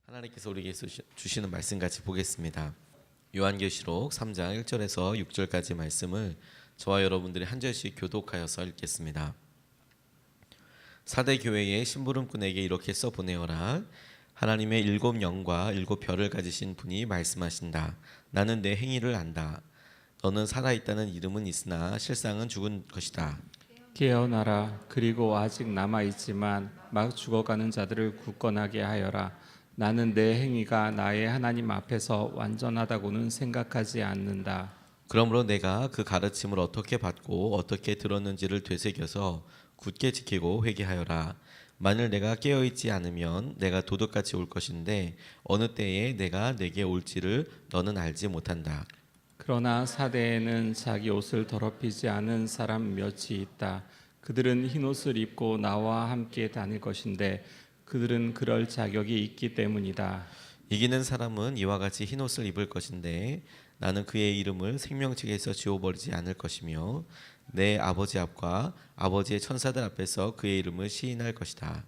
하나님께서 우리에게 주시는 말씀 같이 보겠습니다. 요한계시록 3장 1절에서 6절까지 말씀을 저와 여러분들이 한 절씩 교독하여서 읽겠습니다. 사대 교회의 심부름꾼에게 이렇게 써보내어라. 하나님의 7 영과 7 별을 가지신 분이 말씀하신다. 나는 내 행위를 안다. 너는 살아있다는 이름은 있으나 실상은 죽은 것이다. 깨어나라. 그리고 아직 남아있지만 막 죽어가는 자들을 굳건하게 하여라. 나는 내 행위가 나의 하나님 앞에서 완전하다고는 생각하지 않는다. 그러므로 내가 그 가르침을 어떻게 받고 어떻게 들었는지를 되새겨서 굳게 지키고 회개하여라. 만일 내가 깨어있지 않으면 내가 도둑같이 올 것인데 어느 때에 내가 내게 올지를 너는 알지 못한다. 그러나 사대에는 자기 옷을 더럽히지 않은 사람 몇이 있다. 그들은 흰옷을 입고 나와 함께 다닐 것인데 그들은 그럴 자격이 있기 때문이다. 이기는 사람은 이와 같이 흰옷을 입을 것인데 나는 그의 이름을 생명책에서 지워버리지 않을 것이며 내 아버지 앞과 아버지의 천사들 앞에서 그의 이름을 시인할 것이다.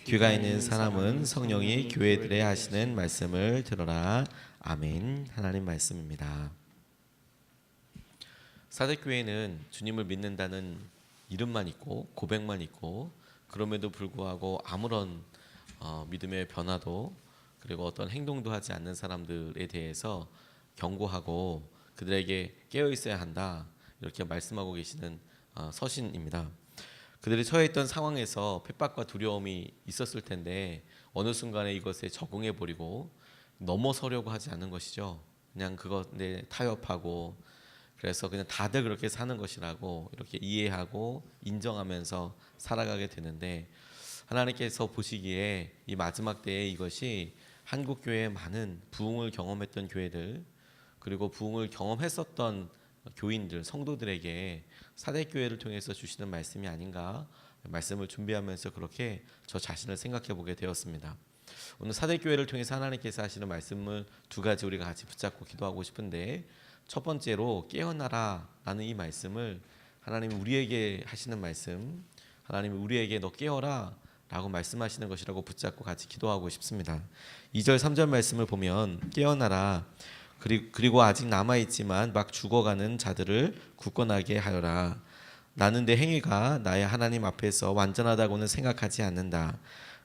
귀가 있는 사람은 성령이 교회들에 하시는 말씀을 들어라. 아멘. 하나님 말씀입니다. 사대교회는 주님을 믿는다는 이름만 있고 고백만 있고 그럼에도 불구하고 아무런 믿음의 변화도 그리고 어떤 행동도 하지 않는 사람들에 대해서 경고하고 그들에게 깨어 있어야 한다 이렇게 말씀하고 계시는 서신입니다. 그들이 처해 있던 상황에서 핍박과 두려움이 있었을 텐데 어느 순간에 이것에 적응해 버리고 넘어서려고 하지 않는 것이죠. 그냥 그것에 타협하고 그래서 그냥 다들 그렇게 사는 것이라고 이렇게 이해하고 인정하면서 살아가게 되는데 하나님께서 보시기에 이 마지막 때에 이것이 한국 교회의 많은 부흥을 경험했던 교회들 그리고 부흥을 경험했었던 교인들 성도들에게 사대교회를 통해서 주시는 말씀이 아닌가 말씀을 준비하면서 그렇게 저 자신을 생각해 보게 되었습니다. 오늘 사대교회를 통해서 하나님께서 하시는 말씀을 두 가지 우리가 같이 붙잡고 기도하고 싶은데 첫 번째로 깨어나라 라는 이 말씀을 하나님이 우리에게 하시는 말씀 하나님이 우리에게 너 깨어라 라고 말씀하시는 것이라고 붙잡고 같이 기도하고 싶습니다. 2절 3절 말씀을 보면 깨어나라 그리고 아직 남아있지만 막 죽어가는 자들을 굳건하게 하여라. 나는 내 행위가 나의 하나님 앞에서 완전하다고는 생각하지 않는다.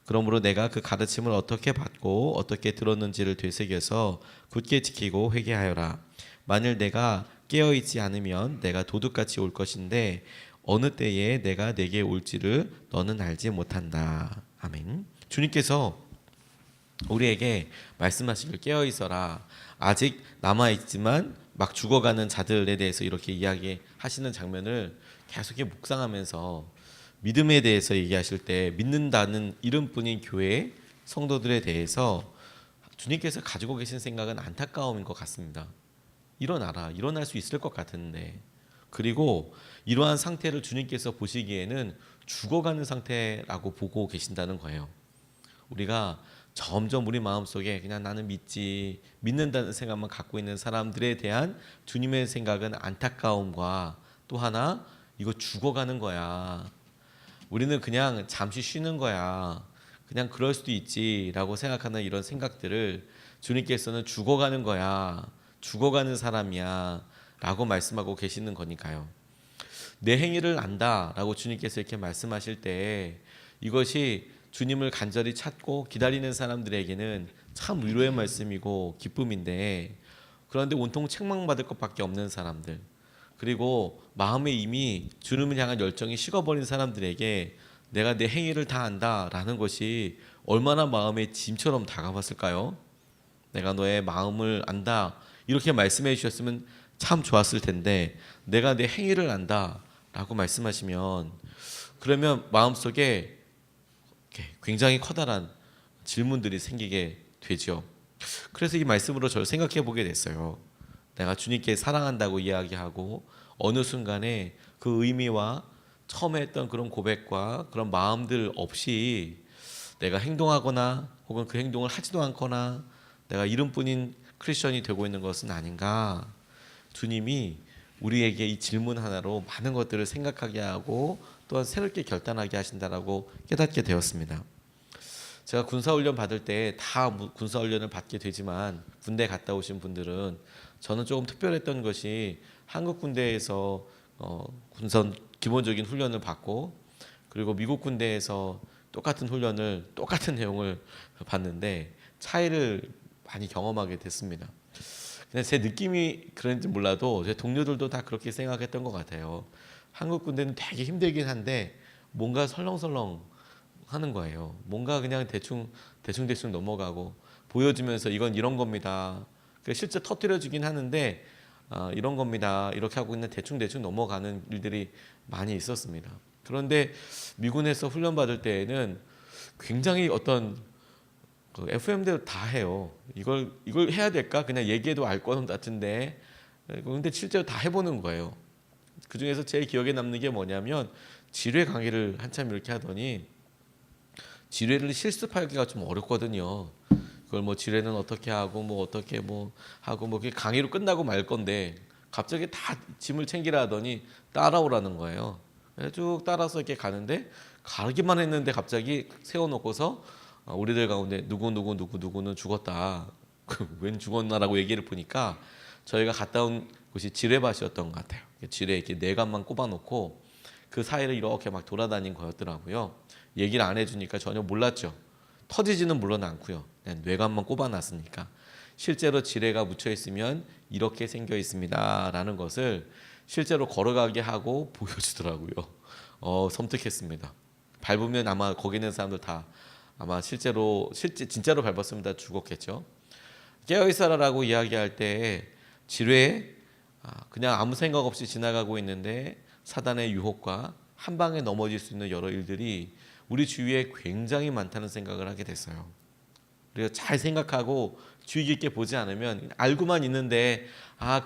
그러므로 내가 그 가르침을 어떻게 받고 어떻게 들었는지를 되새겨서 굳게 지키고 회개하여라. 만일 내가 깨어있지 않으면 내가 도둑같이 올 것인데 어느 때에 내가 내게 올지를 너는 알지 못한다. 아멘. 주님께서 우리에게 말씀하시길 깨어있어라. 아직 남아있지만 막 죽어가는 자들에 대해서 이렇게 이야기하시는 장면을 계속 묵상하면서 믿음에 대해서 얘기하실 때 믿는다는 이름뿐인 교회 성도들에 대해서 주님께서 가지고 계신 생각은 안타까움인 것 같습니다. 일어나라. 일어날 수 있을 것 같은데 그리고 이러한 상태를 주님께서 보시기에는 죽어가는 상태라고 보고 계신다는 거예요. 우리가 점점 우리 마음속에 그냥 나는 믿는다는 생각만 갖고 있는 사람들에 대한 주님의 생각은 안타까움과 또 하나 이거 죽어가는 거야. 우리는 그냥 잠시 쉬는 거야. 그냥 그럴 수도 있지라고 생각하는 이런 생각들을 주님께서는 죽어가는 거야. 죽어가는 사람이야 라고 말씀하고 계시는 거니까요. 내 행위를 안다 라고 주님께서 이렇게 말씀하실 때 이것이 주님을 간절히 찾고 기다리는 사람들에게는 참 위로의 말씀이고 기쁨인데 그런데 온통 책망받을 것밖에 없는 사람들 그리고 마음에 이미 주님을 향한 열정이 식어버린 사람들에게 내가 내 행위를 다 안다 라는 것이 얼마나 마음에 짐처럼 다가왔을까요? 내가 너의 마음을 안다 이렇게 말씀해 주셨으면 참 좋았을 텐데 내가 내 행위를 안다 라고 말씀하시면 그러면 마음속에 굉장히 커다란 질문들이 생기게 되죠. 그래서 이 말씀으로 저를 생각해 보게 됐어요. 내가 주님께 사랑한다고 이야기하고 어느 순간에 그 의미와 처음에 했던 그런 고백과 그런 마음들 없이 내가 행동하거나 혹은 그 행동을 하지도 않거나 내가 이름뿐인 크리스천이 되고 있는 것은 아닌가. 주님이 우리에게 이 질문 하나로 많은 것들을 생각하게 하고 또한 새롭게 결단하게 하신다라고 깨닫게 되었습니다. 제가 군사훈련 받을 때 다 군사훈련을 받게 되지만 군대 갔다 오신 분들은 저는 조금 특별했던 것이 한국 군대에서 군선 기본적인 훈련을 받고 그리고 미국 군대에서 똑같은 훈련을 똑같은 내용을 받는데 차이를 많이 경험하게 됐습니다. 근데 제 느낌이 그런지 몰라도 제 동료들도 다 그렇게 생각했던 것 같아요. 한국 군대는 되게 힘들긴 한데 뭔가 설렁설렁 하는 거예요. 뭔가 그냥 대충 넘어가고 보여주면서 이건 이런 겁니다. 실제 터뜨려주긴 하는데 이런 겁니다. 이렇게 하고 그냥 대충 넘어가는 일들이 많이 있었습니다. 그런데 미군에서 훈련 받을 때에는 굉장히 어떤 FM대로 다 해요. 이걸 해야 될까? 그냥 얘기해도 알 거는 같은데 근데 실제로 다 해보는 거예요. 그 중에서 제일 기억에 남는 게 뭐냐면 지뢰 강의를 한참 이렇게 하더니 지뢰를 실습하기가 좀 어렵거든요. 그걸 뭐 지뢰는 어떻게 하고 뭐 어떻게 뭐 하고 뭐 그게 강의로 끝나고 말 건데 갑자기 다 짐을 챙기라 하더니 따라오라는 거예요. 쭉 따라서 이렇게 가는데 가기만 했는데 갑자기 세워놓고서 우리들 가운데 누구는 죽었다. 웬 죽었나라고 얘기를 보니까 저희가 갔다 온 곳이 지뢰밭이었던 것 같아요. 지뢰에 이렇게 내관만 꼽아놓고 그 사이를 이렇게 막 돌아다닌 거였더라고요. 얘기를 안 해주니까 전혀 몰랐죠. 터지지는 물론 않고요. 그냥 뇌관만 꼽아놨으니까. 실제로 지뢰가 묻혀 있으면 이렇게 생겨 있습니다라는 것을 실제로 걸어가게 하고 보여주더라고요. 섬뜩했습니다. 밟으면 아마 거기 있는 사람들 다 아마 진짜로 밟았으면 다 죽었겠죠. 깨어 있어라라고 이야기할 때 지뢰에 그냥 아무 생각 없이 지나가고 있는데 사단의 유혹과 한 방에 넘어질 수 있는 여러 일들이 우리 주위에 굉장히 많다는 생각을 하게 됐어요. 우리가 잘 생각하고 주의 깊게 보지 않으면 알고만 있는데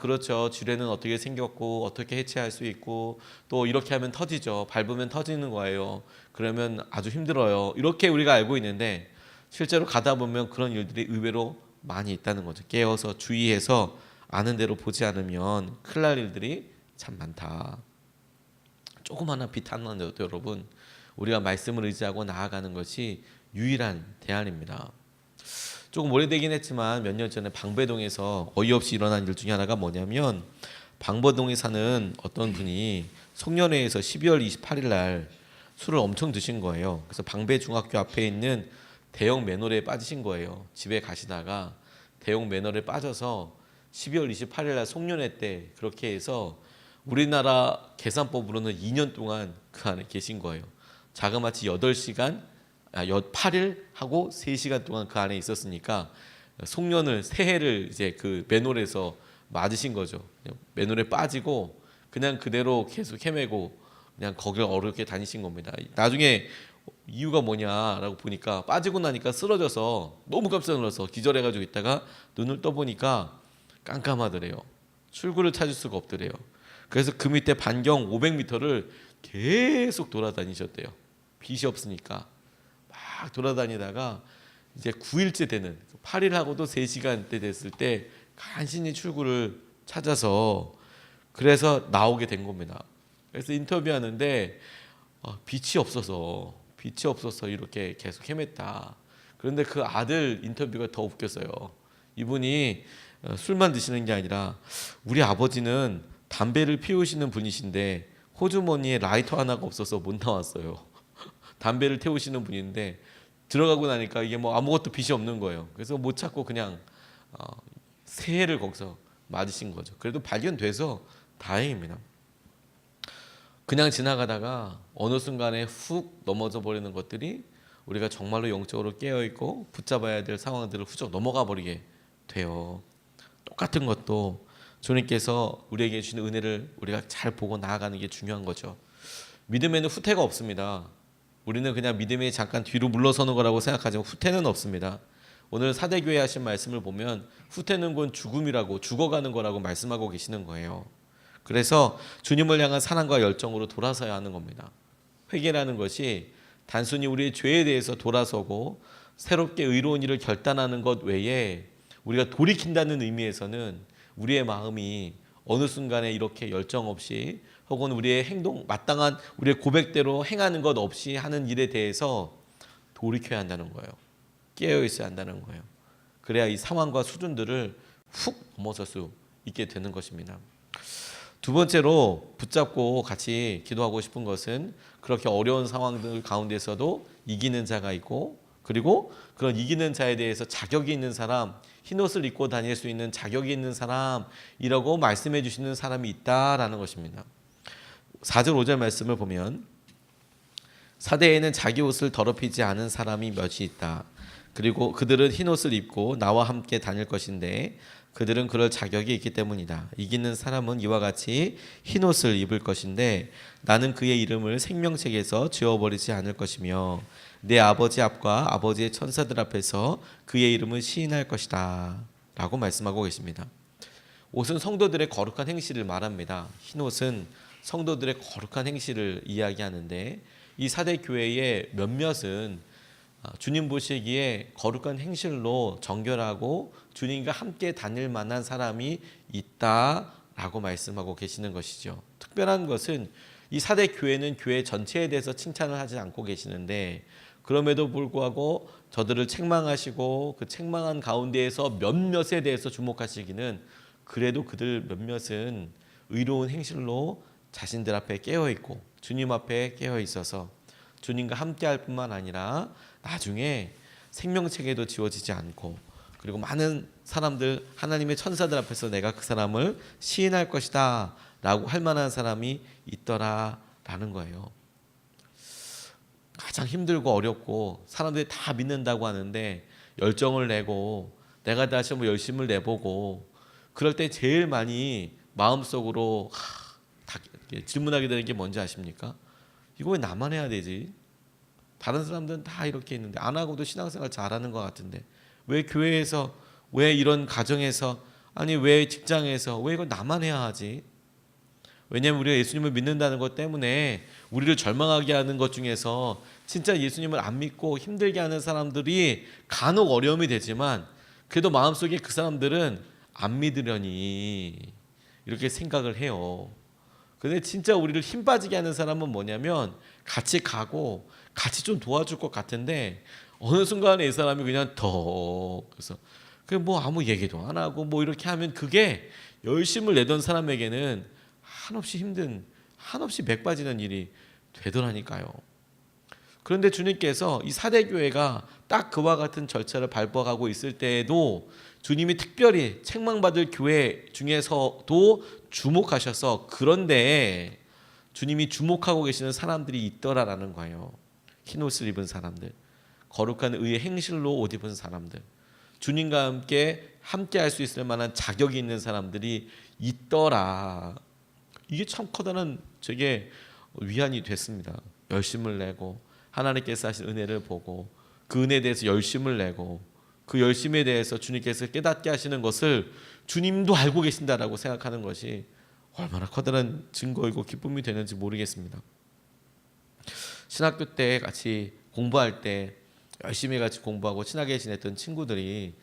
그렇죠. 지뢰는 어떻게 생겼고 어떻게 해체할 수 있고 또 이렇게 하면 터지죠. 밟으면 터지는 거예요. 그러면 아주 힘들어요. 이렇게 우리가 알고 있는데 실제로 가다 보면 그런 일들이 의외로 많이 있다는 거죠. 깨어서 주의해서 아는 대로 보지 않으면 큰일 날 일들이 참 많다. 조그마한 빛 하나도 여러분 우리가 말씀을 의지하고 나아가는 것이 유일한 대안입니다. 조금 오래되긴 했지만 몇 년 전에 방배동에서 어이없이 일어난 일 중에 하나가 뭐냐면 방배동에 사는 어떤 분이 송년회에서 12월 28일 날 술을 엄청 드신 거예요. 그래서 방배중학교 앞에 있는 대형 맨홀에 빠지신 거예요. 집에 가시다가 대형 맨홀에 빠져서 12월 28일 날 송년회 때 그렇게 해서 우리나라 계산법으로는 2년 동안 그 안에 계신 거예요. 자그마치 8시간 8일 하고 3시간 동안 그 안에 있었으니까 송년을 새해를 이제 그 맨홀에서 맞으신 거죠. 맨홀에 빠지고 그냥 그대로 계속 헤매고 그냥 거길 어렵게 다니신 겁니다. 나중에 이유가 뭐냐라고 보니까 빠지고 나니까 쓰러져서 너무 깜짝 놀라서 기절해가지고 있다가 눈을 떠보니까 깜깜하더래요. 출구를 찾을 수가 없더래요. 그래서 그 밑에 반경 500m를 계속 돌아다니셨대요. 빛이 없으니까 막 돌아다니다가 이제 9일째 되는 8일하고도 3시간대 됐을 때 간신히 출구를 찾아서 그래서 나오게 된 겁니다. 그래서 인터뷰하는데 빛이 없어서 이렇게 계속 헤맸다. 그런데 그 아들 인터뷰가 더 웃겼어요. 이분이 술만 드시는 게 아니라 우리 아버지는 담배를 피우시는 분이신데 호주머니에 라이터 하나가 없어서 못 나왔어요. 담배를 태우시는 분인데 들어가고 나니까 이게 뭐 아무것도 빛이 없는 거예요. 그래서 못 찾고 그냥 새해를 거기서 맞으신 거죠. 그래도 발견돼서 다행입니다. 그냥 지나가다가 어느 순간에 훅 넘어져 버리는 것들이 우리가 정말로 영적으로 깨어있고 붙잡아야 될 상황들을 훌쩍 넘어가 버리게 돼요. 똑같은 것도 주님께서 우리에게 주시는 은혜를 우리가 잘 보고 나아가는 게 중요한 거죠. 믿음에는 후퇴가 없습니다. 우리는 그냥 믿음이 잠깐 뒤로 물러서는 거라고 생각하지만 후퇴는 없습니다. 오늘 사대교회 하신 말씀을 보면 후퇴는 곧 죽음이라고 죽어가는 거라고 말씀하고 계시는 거예요. 그래서 주님을 향한 사랑과 열정으로 돌아서야 하는 겁니다. 회개라는 것이 단순히 우리의 죄에 대해서 돌아서고 새롭게 의로운 일을 결단하는 것 외에 우리가 돌이킨다는 의미에서는 우리의 마음이 어느 순간에 이렇게 열정 없이 혹은 우리의 행동 마땅한 우리의 고백대로 행하는 것 없이 하는 일에 대해서 돌이켜야 한다는 거예요. 깨어 있어야 한다는 거예요. 그래야 이 상황과 수준들을 훅 넘어설 수 있게 되는 것입니다. 두 번째로 붙잡고 같이 기도하고 싶은 것은 그렇게 어려운 상황들 가운데서도 이기는 자가 있고, 그리고 그런 이기는 자에 대해서 자격이 있는 사람, 흰옷을 입고 다닐 수 있는 자격이 있는 사람이라고 말씀해 주시는 사람이 있다라는 것입니다. 4절 5절 말씀을 보면 사대에는 자기 옷을 더럽히지 않은 사람이 몇이 있다. 그리고 그들은 흰옷을 입고 나와 함께 다닐 것인데 그들은 그럴 자격이 있기 때문이다. 이기는 사람은 이와 같이 흰옷을 입을 것인데 나는 그의 이름을 생명책에서 지워버리지 않을 것이며 내 아버지 앞과 아버지의 천사들 앞에서 그의 이름을 시인할 것이다 라고 말씀하고 계십니다. 옷은 성도들의 거룩한 행실을 말합니다. 흰옷은 성도들의 거룩한 행실을 이야기하는데 이 사대 교회의 몇몇은 주님 보시기에 거룩한 행실로 정결하고 주님과 함께 다닐 만한 사람이 있다라고 말씀하고 계시는 것이죠. 특별한 것은 이 사대 교회는 교회 전체에 대해서 칭찬을 하지 않고 계시는데 그럼에도 불구하고 저들을 책망하시고 그 책망한 가운데에서 몇몇에 대해서 주목하시기는 그래도 그들 몇몇은 의로운 행실로 자신들 앞에 깨어있고 주님 앞에 깨어있어서 주님과 함께할 뿐만 아니라 나중에 생명책에도 지워지지 않고 그리고 많은 사람들 하나님의 천사들 앞에서 내가 그 사람을 시인할 것이다 라고 할 만한 사람이 있더라라는 거예요. 가장 힘들고 어렵고 사람들이 다 믿는다고 하는데 열정을 내고 내가 다시 한번 열심을 내보고 그럴 때 제일 많이 마음속으로 질문하게 되는 게 뭔지 아십니까? 이거 왜 나만 해야 되지? 다른 사람들은 다 이렇게 있는데 안 하고도 신앙생활 잘하는 것 같은데 왜 교회에서 왜 이런 가정에서 아니 왜 직장에서 왜 이거 나만 해야 하지? 왜냐하면 우리가 예수님을 믿는다는 것 때문에 우리를 절망하게 하는 것 중에서 진짜 예수님을 안 믿고 힘들게 하는 사람들이 간혹 어려움이 되지만 그래도 마음속에 그 사람들은 안 믿으려니 이렇게 생각을 해요. 근데 진짜 우리를 힘 빠지게 하는 사람은 뭐냐면 같이 가고 같이 좀 도와줄 것 같은데 어느 순간에 이 사람이 그냥 그래서 뭐 아무 얘기도 안 하고 뭐 이렇게 하면 그게 열심을 내던 사람에게는 한없이 힘든 한없이 맥 빠지는 일이 되더라니까요. 그런데 주님께서 이 사대교회가 딱 그와 같은 절차를 밟아가고 있을 때에도 주님이 특별히 책망받을 교회 중에서도 주목하셔서 그런데 주님이 주목하고 계시는 사람들이 있더라라는 거예요. 흰옷을 입은 사람들, 거룩한 의의 행실로 옷 입은 사람들, 주님과 함께 할 수 있을 만한 자격이 있는 사람들이 있더라. 이게 참 커다란 제게 위안이 됐습니다. 열심을 내고 하나님께서 하신 은혜를 보고 그 은혜에 대해서 열심을 내고 그 열심에 대해서 주님께서 깨닫게 하시는 것을 주님도 알고 계신다라고 생각하는 것이 얼마나 커다란 증거이고 기쁨이 되는지 모르겠습니다. 신학교 때 같이 공부할 때 열심히 같이 공부하고 친하게 지냈던 친구들이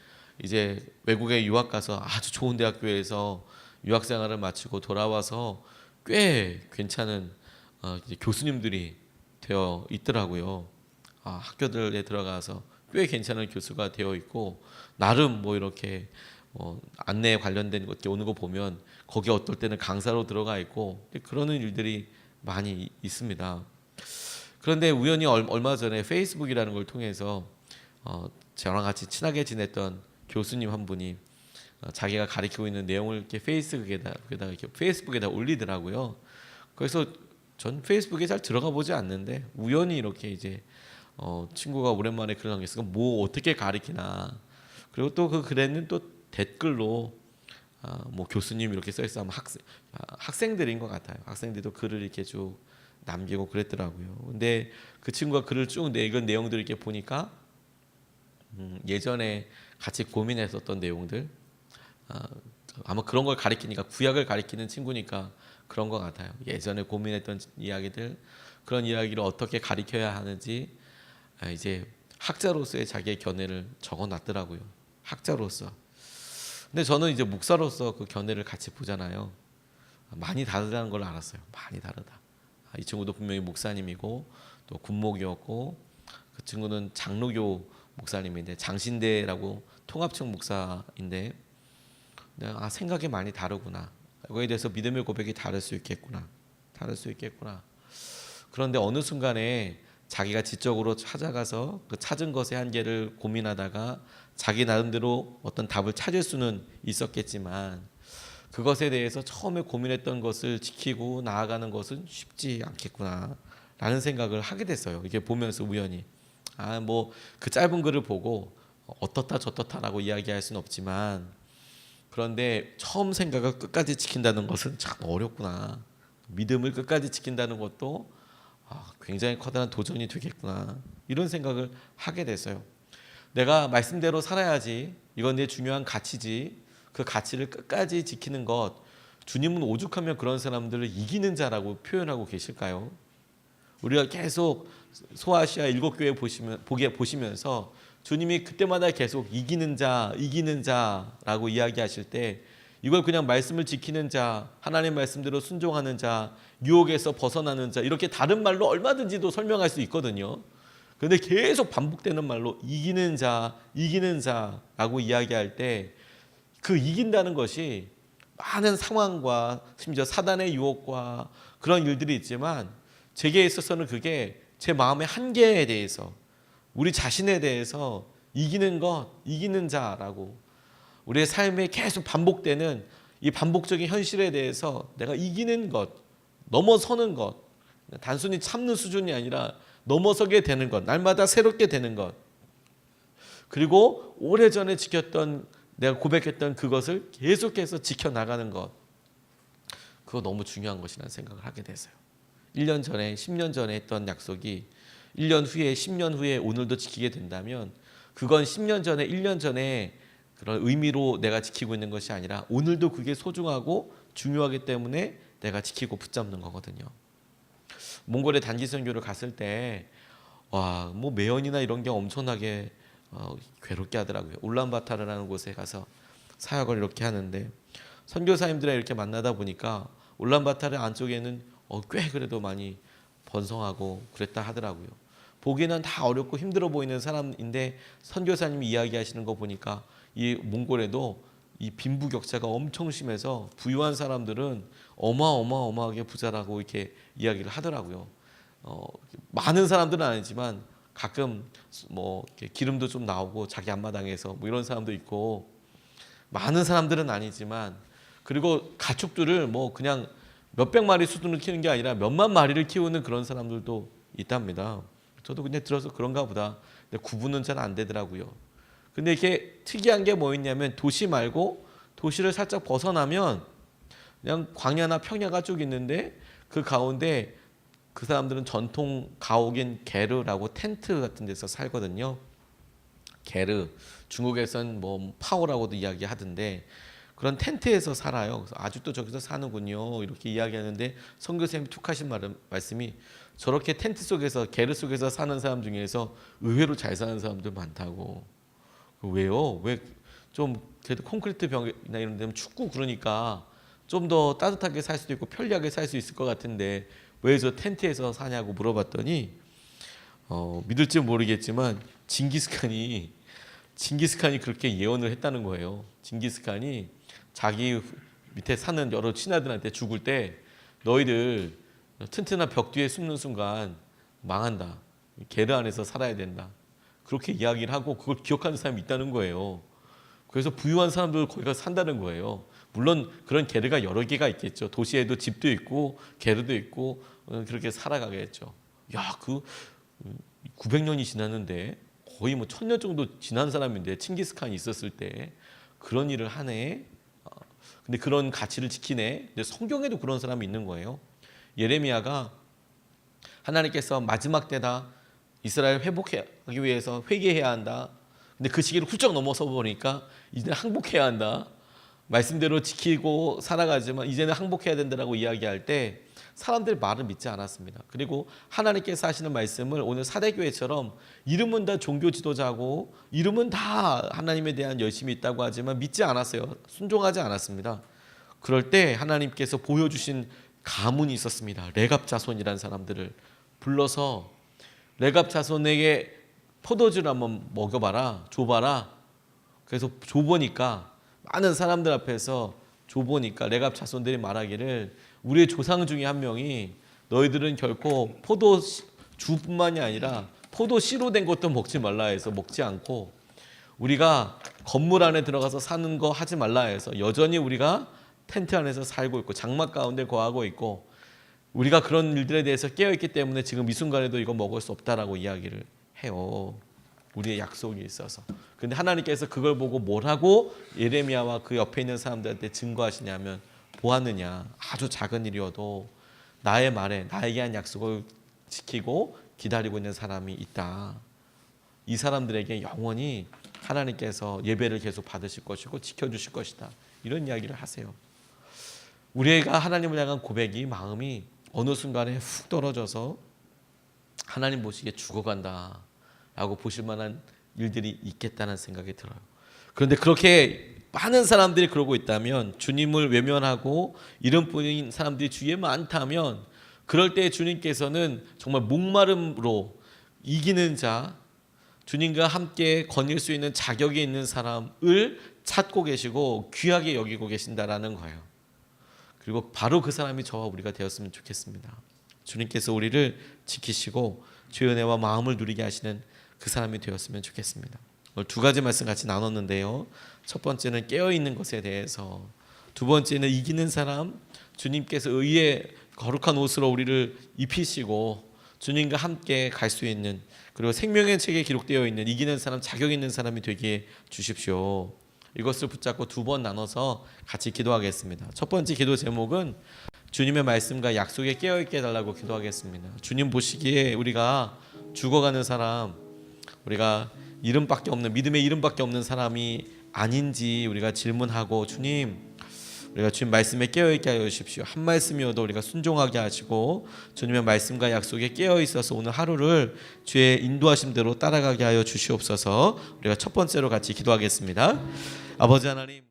이제 외국에 유학 가서 아주 좋은 대학교에서 유학 생활을 마치고 돌아와서 꽤 괜찮은 이제 교수님들이 되어 있더라고요. 학교들에 들어가서 꽤 괜찮은 교수가 되어 있고 나름 뭐 이렇게 안내에 관련된 것 오는 거 보면 거기 어떨 때는 강사로 들어가 있고 그러는 일들이 많이 있습니다. 그런데 우연히 얼마 전에 페이스북이라는 걸 통해서 저랑 같이 친하게 지냈던 교수님 한 분이 자기가 가르치고 있는 내용을 이렇게 페이스북에다 올리더라고요. 그래서 전 페이스북에 잘 들어가 보지 않는데 우연히 이렇게 이제 친구가 오랜만에 글을 남겼으니까 뭐 어떻게 가르치나. 그리고 또 그 글에는 또 댓글로 뭐 교수님 이렇게 써 있어 하면 학생들인 것 같아요. 학생들도 글을 이렇게 쭉 남기고 그랬더라고요. 근데 그 친구가 글을 쭉 읽은 내용들을 이렇게 보니까 예전에 같이 고민했었던 내용들 아마 그런 걸 가리키니까 구약을 가리키는 친구니까 그런 것 같아요. 예전에 고민했던 이야기들 그런 이야기를 어떻게 가리켜야 하는지 이제 학자로서의 자기의 견해를 적어놨더라고요. 학자로서. 근데 저는 이제 목사로서 그 견해를 같이 보잖아요. 많이 다르다는 걸 알았어요. 많이 다르다. 이 친구도 분명히 목사님이고 또 군목이었고 그 친구는 장로교 목사님인데 장신대라고 통합청 목사인데 내가 생각이 많이 다르구나. 이거에 대해서 믿음의 고백이 다를 수 있겠구나. 그런데 어느 순간에 자기가 지적으로 찾아가서 그 찾은 것의 한계를 고민하다가 자기 나름대로 어떤 답을 찾을 수는 있었겠지만 그것에 대해서 처음에 고민했던 것을 지키고 나아가는 것은 쉽지 않겠구나 라는 생각을 하게 됐어요. 이게 보면서 우연히 뭐 그 짧은 글을 보고 어떻다 저떻다라고 이야기할 수는 없지만 그런데 처음 생각을 끝까지 지킨다는 것은 참 어렵구나. 믿음을 끝까지 지킨다는 것도 굉장히 커다란 도전이 되겠구나 이런 생각을 하게 됐어요. 내가 말씀대로 살아야지. 이건 내 중요한 가치지. 그 가치를 끝까지 지키는 것, 주님은 오죽하면 그런 사람들을 이기는 자라고 표현하고 계실까요? 우리가 계속 소아시아 7교회 보시면서 주님이 그때마다 계속 이기는 자라고 이야기하실 때 이걸 그냥 말씀을 지키는 자, 하나님 말씀대로 순종하는 자, 유혹에서 벗어나는 자 이렇게 다른 말로 얼마든지도 설명할 수 있거든요. 그런데 계속 반복되는 말로 이기는 자라고 이야기할 때 그 이긴다는 것이 많은 상황과 심지어 사단의 유혹과 그런 일들이 있지만 제게 있어서는 그게 제 마음의 한계에 대해서 우리 자신에 대해서 이기는 자라고 우리의 삶에 계속 반복되는 이 반복적인 현실에 대해서 내가 이기는 것, 넘어서는 것, 단순히 참는 수준이 아니라 넘어서게 되는 것, 날마다 새롭게 되는 것, 그리고 오래전에 지켰던 내가 고백했던 그것을 계속해서 지켜나가는 것, 그거 너무 중요한 것이라는 생각을 하게 됐어요. 1년 전에 10년 전에 했던 약속이 1년 후에 10년 후에 오늘도 지키게 된다면 그건 10년 전에 1년 전에 그런 의미로 내가 지키고 있는 것이 아니라 오늘도 그게 소중하고 중요하기 때문에 내가 지키고 붙잡는 거거든요. 몽골에 단기 선교를 갔을 때 뭐 매연이나 이런 게 엄청나게 괴롭게 하더라고요. 울란바타르라는 곳에 가서 사역을 이렇게 하는데 선교사님들을 이렇게 만나다 보니까 울란바타르 안쪽에는 꽤 그래도 많이 번성하고 그랬다 하더라고요. 보기에는 다 어렵고 힘들어 보이는 사람인데 선교사님이 이야기하시는 거 보니까 이 몽골에도 이 빈부격차가 엄청 심해서 부유한 사람들은 어마어마하게 부자라고 이렇게 이야기를 하더라고요. 많은 사람들은 아니지만 가끔 뭐 기름도 좀 나오고 자기 앞마당에서 뭐 이런 사람도 있고 많은 사람들은 아니지만 그리고 가축들을 뭐 그냥 몇백 마리 수준으로 키우는 게 아니라 몇만 마리를 키우는 그런 사람들도 있답니다. 저도 그냥 들어서 그런가 보다. 근데 구분은 잘 안 되더라고요. 근데 이게 특이한 게 뭐였냐면 도시 말고 도시를 살짝 벗어나면 그냥 광야나 평야가 쭉 있는데 그 가운데 그 사람들은 전통 가옥인 게르라고 텐트 같은 데서 살거든요. 게르, 중국에선 뭐 파오라고도 이야기하던데 그런 텐트에서 살아요. 그래서 아직도 저기서 사는군요. 이렇게 이야기하는데 선교사님이 툭 하신 말씀이 저렇게 텐트 속에서 게르 속에서 사는 사람 중에서 의외로 잘 사는 사람들 많다고. 왜요? 왜 좀 그래도 콘크리트 벽이나 이런 데면 춥고 그러니까 좀 더 따뜻하게 살 수도 있고 편리하게 살 수 있을 것 같은데 왜 저 텐트에서 사냐고 물어봤더니 믿을지 모르겠지만 징기스칸이 그렇게 예언을 했다는 거예요. 징기스칸이 자기 밑에 사는 여러 친아들한테 죽을 때 너희들 튼튼한 벽 뒤에 숨는 순간 망한다. 게르 안에서 살아야 된다. 그렇게 이야기를 하고 그걸 기억하는 사람이 있다는 거예요. 그래서 부유한 사람들 거기 가서 산다는 거예요. 물론 그런 게르가 여러 개가 있겠죠. 도시에도 집도 있고 게르도 있고 그렇게 살아가겠죠. 야, 그 900년이 지났는데 거의 뭐 1000년 정도 지난 사람인데 칭기스칸이 있었을 때 그런 일을 하네. 근데 그런 가치를 지키네. 근데 성경에도 그런 사람이 있는 거예요. 예레미야가 하나님께서 마지막 때다. 이스라엘 회복하기 위해서 회개해야 한다. 근데 그 시기를 훌쩍 넘어서 보니까 이제는 항복해야 한다. 말씀대로 지키고 살아가지만 이제는 항복해야 된다라고 이야기할 때 사람들 말을 믿지 않았습니다. 그리고 하나님께서 하시는 말씀을 오늘 사대교회처럼 이름은 다 종교 지도자고 이름은 다 하나님에 대한 열심이 있다고 하지만 믿지 않았어요. 순종하지 않았습니다. 그럴 때 하나님께서 보여주신 가문이 있었습니다. 레갑 자손이라는 사람들을 불러서 레갑 자손에게 포도주를 한번 먹여봐라, 줘봐라. 그래서 줘보니까 많은 사람들 앞에서 줘보니까 레갑 자손들이 말하기를 우리의 조상 중에 한 명이 너희들은 결코 포도주뿐만이 아니라 포도씨로 된 것도 먹지 말라 해서 먹지 않고 우리가 건물 안에 들어가서 사는 거 하지 말라 해서 여전히 우리가 텐트 안에서 살고 있고 장막 가운데 거하고 있고 우리가 그런 일들에 대해서 깨어있기 때문에 지금 이 순간에도 이거 먹을 수 없다라고 이야기를 해요. 우리의 약속이 있어서. 근데 하나님께서 그걸 보고 뭐라고 예레미야와 그 옆에 있는 사람들한테 증거하시냐면 보았느냐, 아주 작은 일이어도 나의 말에 나에게 한 약속을 지키고 기다리고 있는 사람이 있다. 이 사람들에게 영원히 하나님께서 예배를 계속 받으실 것이고 지켜주실 것이다. 이런 이야기를 하세요. 우리가 하나님을 향한 고백이 마음이 어느 순간에 훅 떨어져서 하나님 보시기에 죽어간다 라고 보실 만한 일들이 있겠다는 생각이 들어요. 그런데 그렇게 많은 사람들이 그러고 있다면, 주님을 외면하고 이름뿐인 사람들이 주위에 많다면, 그럴 때 주님께서는 정말 목마름으로 이기는 자, 주님과 함께 거닐 수 있는 자격이 있는 사람을 찾고 계시고 귀하게 여기고 계신다라는 거예요. 그리고 바로 그 사람이 저와 우리가 되었으면 좋겠습니다. 주님께서 우리를 지키시고 주의 은혜와 마음을 누리게 하시는 그 사람이 되었으면 좋겠습니다. 오늘 두 가지 말씀 같이 나눴는데요. 첫 번째는 깨어있는 것에 대해서, 두 번째는 이기는 사람, 주님께서 의의 거룩한 옷으로 우리를 입히시고 주님과 함께 갈 수 있는, 그리고 생명의 책에 기록되어 있는 이기는 사람, 자격 있는 사람이 되게 주십시오. 이것을 붙잡고 두 번 나눠서 같이 기도하겠습니다. 첫 번째 기도 제목은 주님의 말씀과 약속에 깨어있게 해달라고 기도하겠습니다. 주님 보시기에 우리가 죽어가는 사람, 우리가 이름밖에 없는, 믿음의 이름밖에 없는 사람이 아닌지 우리가 질문하고, 주님, 우리가 주님 말씀에 깨어있게 하여 주십시오. 한 말씀이어도 우리가 순종하게 하시고 주님의 말씀과 약속에 깨어있어서 오늘 하루를 주의 인도하심대로 따라가게 하여 주시옵소서. 우리가 첫 번째로 같이 기도하겠습니다. 아버지 하나님,